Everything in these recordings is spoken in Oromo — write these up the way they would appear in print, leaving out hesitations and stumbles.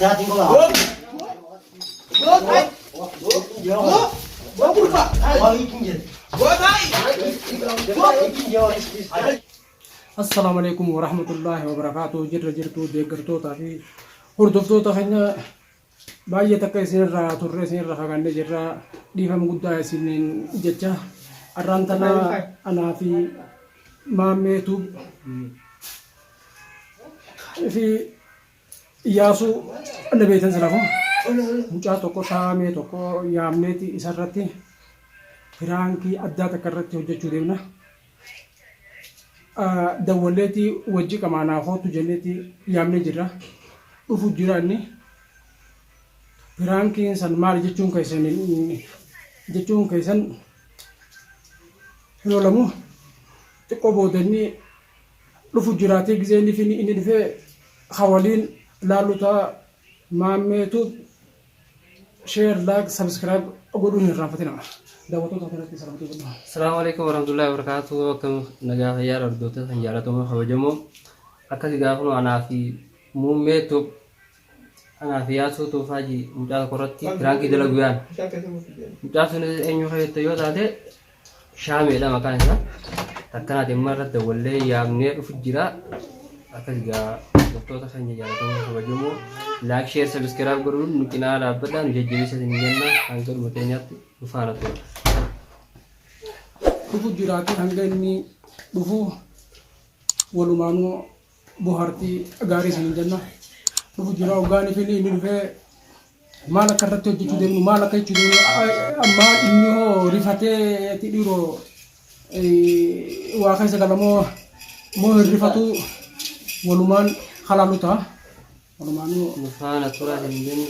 السلام عليكم ورحمة الله وبركاته. جرتو ديغرتو تافي هردفتو تخنا باية تكيسين را تورسين را خغان جرا ديفم غدا سنين جچا ارانتنا انا في ماميتو في ياسو النبي تنزلهم مجا توكو شامي توكو يامنيتي اسرتي فرانكي ادا تكرتي وجچو دينا دولتي وجي كمان أخوته جنتي يامني جرا وفجراني فرانكي إنسان مال جتون كيسن نولمو تقبو دني وفجراتي جزيني فيني إني في حوالين لالوتا مامتو شير لايك سبسكرايب أقولون الرافدين السلام عليكم ورحمة الله وبركاته. وكم نجاح يا ردوت سنجارتهم خبجمو أكثر جاهون أنا في موميتو أنا في ياسو توفاجي مجال كرتي ترانكي دلقيان مجال سنة إنه هي تيو تادي شامي لا مكان هنا تكنا تمرة دولة يامني فجرا أكثر جاه ردوت سنجارتهم خبجمو لايك شير سبسكرايب قرون ممكن على بدل نجيب سنجارنا أنكر متنيات وفارتو dhufu jiraate hanga inni dhufu walumaanuu bohaartii gaarii isin jenna dhufu jira ogaanii fi inni dhufee maal akka irratti hojjechuu deemnu maal akka jechuu deemnu amma inni hoo rifatee dhiiroo waa keessa galamoo moo hirrifatu walumaan halaalu ta'a walumaanuu faana turaa hin jennu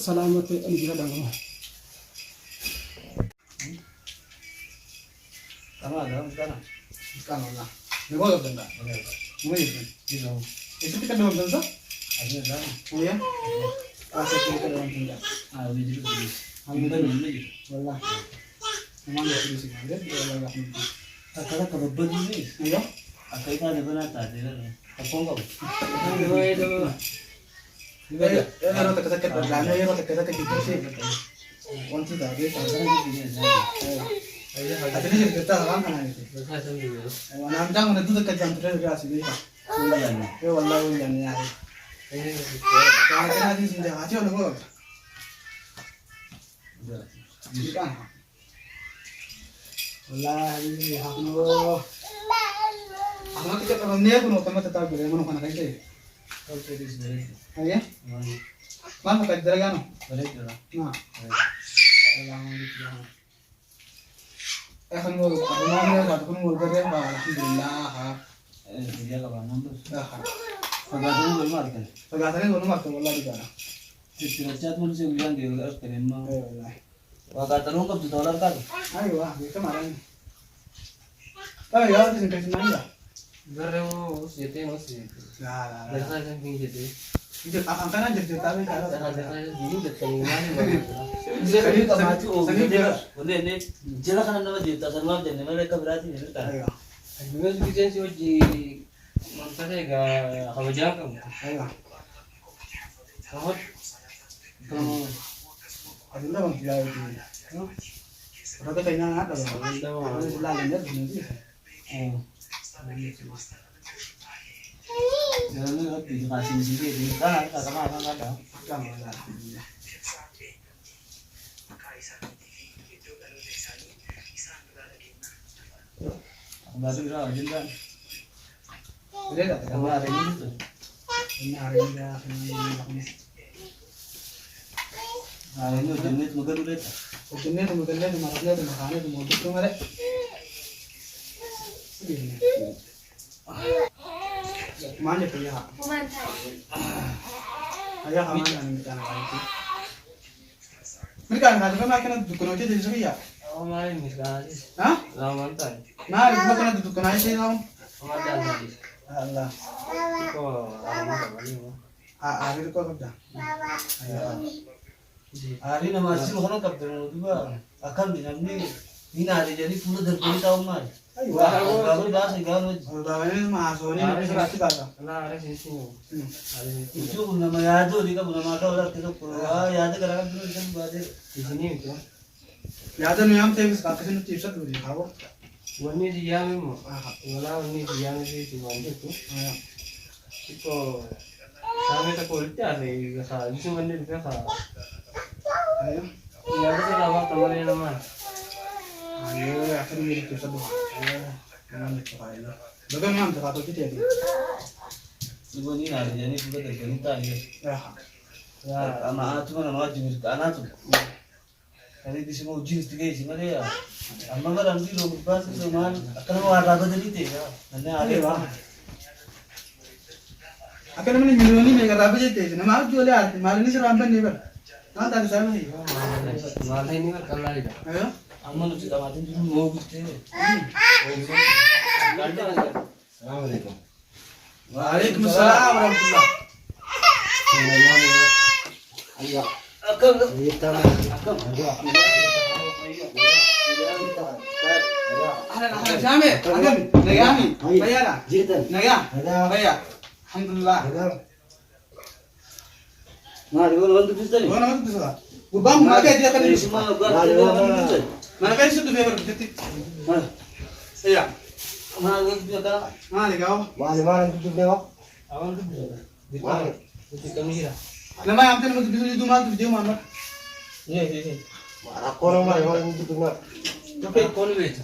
salaamatti ani jira dhangama. Sekarang lah. Negara benda. Mulai gitu. Itu kita dalam benda? Ada dalam. Oh ya? Asal kita dalam benda. Ah, ini juga. Ini dalam benda. Wallah. Memang tidak bisa ada. Wallah. Kalau kalau begini, ya? Apa itu ada benar tadi? Apa enggak? Itu. Ya, rata kata berlana ya, rata kata gitu sih. Kunci tadi, kadang gitu. Ada ni cerita orang kan itu. Orang jangan itu dekat jam terus berasa ni. Ya wallah hujan ya. Kalau kena di sini aja orang kau. Kan. Wallah ini hakno. Hakno kita kalau ni pun utama tetap boleh mana mana kayak ni. Kalau sedih sedih. Ayah. Mana kayak deragano? Boleh jalan. Nah. Wallah gitu. Akan ngurus, aku mau satu pun ngurus kerja, alhamdulillah. Dia kapan nambus? Pegawainya belum market. Pegawainya belum market, wallah di sana. Istirahat mulu sih bilang dia harus keren mau. Wah kata lu kau $2 kan? Ayo wah, itu kemarin. Ya, itu singkat senang ya. Baru jadi masih. Lah. Dah kan jadi. Itu akan kan jadi tahu kalau. Dah dulu dah tenggelam. Jadi tak maju. Boleh ni, jelas kan nama dia tak sama je. Mereka berarti ni tak. Ayo. Juga sekian sih uji. Maksudnya gak kalau jangan. Ayo. Kamu. Ada bang dia itu. Rata kayaknya ada bang. Ada selain dia begini. Jangan lupa dikasih sini di kan sama ada. Kamu ada. Baru dah juga. Boleh tak? Kamu hari ini tu. Ini hari ini dah ini. Hari ini jenis mungkin boleh. Jenis mungkin dia makannya tu makannya tu mau tu mana? Mana tu ya? Ayah kamu yang minta nak itu. Mereka nak juga makan dukun aja jadi sepi ya? Oh main ni sekarang. Hah? Lama tak. Nah, itu makan dukun aja sih kamu. Ada lagi. Allah. Kau lama tak balik. Hari itu kau kerja. Hari nama masih orang kapten tu bah. Akan binam ni. Ini hari jadi 10 tahun mai. Gaafni baasa gaafni. Daawwanni maasoolee irratti baasa. Alaa aara keessi Iddoo kun nama yaaduu ni qabu nama akka walaatti tokko yaada garaa kan jiru kan baatee. isinii miti Yaada nu yaamteefis akkasii nutti ibsadhu kaawwa. wanni si yaame immoo walaa wanni si yaame si waan jettu xiqqoo saamee tokko walitti hafe haa bisu wanni dhufe haa yaada sirraa baata malee namaan Ayo akan mirip itu satu. Kanan itu kayaknya. Bagaimana tuh kata kita ini? Ibu ni ada jadi juga tergantung ya. Ya. Ama cuma nama jenis anak tu. Kali di semua jenis tiga sih mana ya. Amma kan nanti lo bahas sama akan mau ada apa jadi teh ya. Nanti ada Wah. Akan mana milih ni mereka apa jadi? Nama aku jual ya. Malu ni serampan ni ber. Kan tadi saya ni. malah ini kan kalah itu Ayo. amma nu kita mati dulu mau gitu. Assalamualaikum Waalaikumsalam warahmatullah. Akan Sampai. Akan. Nagami. Bayar. Naga. Bayar. Alhamdulillah. Nah, dia orang tu bisa ni. Mana tu sudah? Ubang mana dia kan Dari ini? semua orang tu. Mana kan itu favor kita? Mana? Iya. Mana dia kan? Mana kau? awal tu di mana di kamera Nama yang tu nama tu bisa itu mana tu dia mana? Iya, iya. tapi kon beca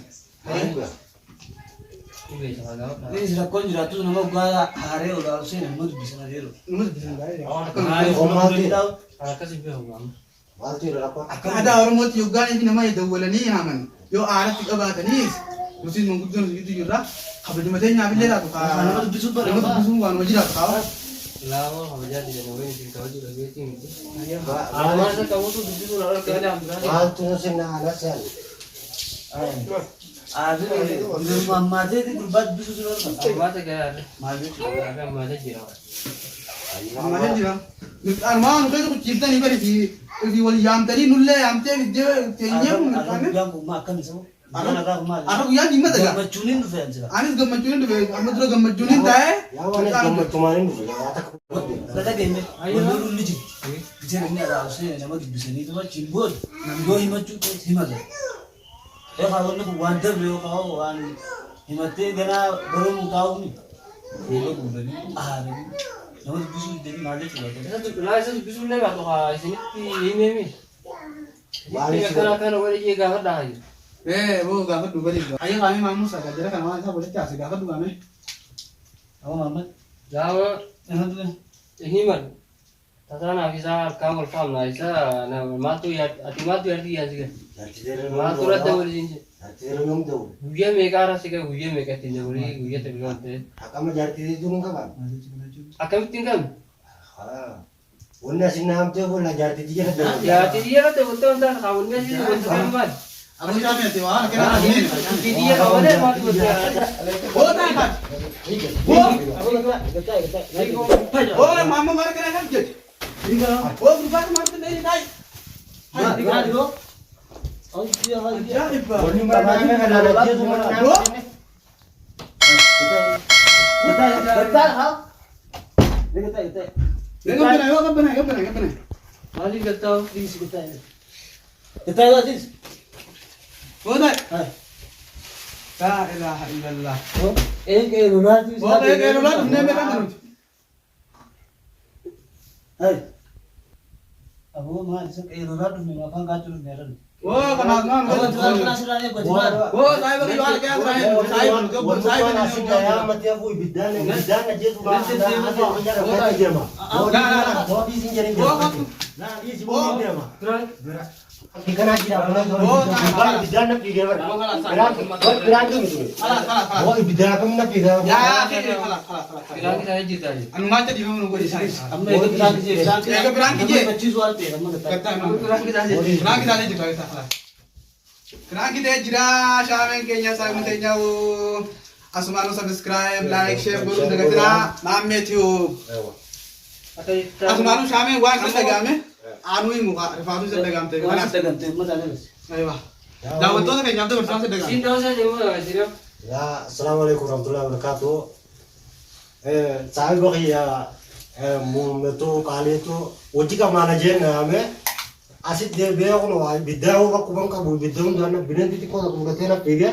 ini beca agak Ini sudah kau sudah tu nama gua hari udah sih nama tu bisa nanti lo. Nama tu bisa enggak ya? Hari orang tu tahu. agak sih bang Ada orang mau juga ini nama itu walani aman. Yo arah tiga bahasa ni. Mesti mengkutukan itu juga. Kabel cuma saya nyambil dah tu. Nama tu bisa Nama tu bisa bukan wajib dah kau. lawa kalau jadi dan orang yang tahu juga dia tinggi masa kamu tuh di situ lalu kerja Ada ni mama dia di berbat bisa sudah. masa kayak ada masa jerawat Mana dia? Arman kalau tu cipta ni beri di wali yang tadi nulle yang tadi dia tiangnya Ada mana? yang makan semua. Ada rumah. Aku yang di mana dah? Macunin tu fans lah. Anis gambar junin tu, amat tu gambar junin dah. Kata game, baru lucu. Jadi ni ada asal nama tu bisa ni tu macam cimbur. Dua himat tu himat. Kalau nak wander leo kau wan himat tu kena baru mukau ni. Ini bukan ni. Nama tu bisa jadi mana tu lah. saya bisa lewat tuh sini ini ini kan orang ini gak ada aja Wo gambar dua balik. Ayah kami mamu saja, jadi kan orang saya boleh cakap gambar dua kami. Apa mama? Jawa Yang tu ini man tatana bisa kamu paham lah bisa nah matu ya dia sih matu ada boleh sini dia mereka arah sih kan dia mereka tinggal boleh dia terbilang deh akan tinggal ya dia kan tuh betul betul kawannya sih betul kan Aku kami tu, kena ini. dia kawannya matu Oh, tak kan? Oh, mamu mana kena kan? Oh, berubah mamu tu ni naik. Oh dia Ajaib. Dengar benar. Mali kata kita ada sih. Oh, tak. La ilaha illallah. Oh, ke luar tu. Oh, ke luar tu ni mereka tu. Hai. Abu mah isuk luar tu memang kan kacau meran. Oh, kenal. Abu tu sudah ni buat. Oh, saya bagi jual ke saya Kira saya juta aja. anu macam di mana gua di sana. Amma itu berang je. Berang je. 25 soal pe amma kata. Kerang kita aja juga kita kelas. Kerang kita jira shamen kenya saya mutenya asmanu subscribe like share guru daga tira namme tube. Asmanu shamen wa kan daga me anu ही मुखा रिफादु से daga amte. Mana sedang tu mana ni. Ayo. Dawan to kenya amte bersama se daga. Sin tahu saya cuma sirap Ya, assalamualaikum warahmatullahi wabarakatuh. Saya bagi ya, itu kali itu uji ke mana aja ame asit dia biar aku loh, bidang aku bang kabu bidang dan bidang titik kau aku berarti nak tiga.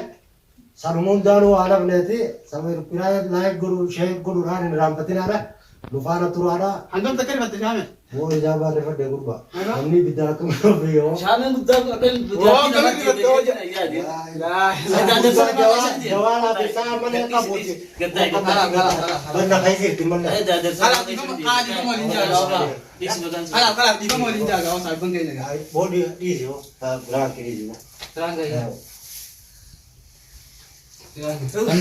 Sarumun danu anak nanti sampai piraya naik guru syekh guru ran rampatin ada, lufana turu ada. Antum tak kira betul kami. Mau ijabah dapat dia gurba. Kami bidang aku beliau. Sana mudah akan Oh, kami tidak tahu aja. Lah, jawab bisa mana kabu sih. Benar kayak gitu mana. Kalau di kamu linjaga. Kalau di kamu linjaga, oh saya bangga ini. Bodi di sini, berang kiri sini. Terang gaya. Kan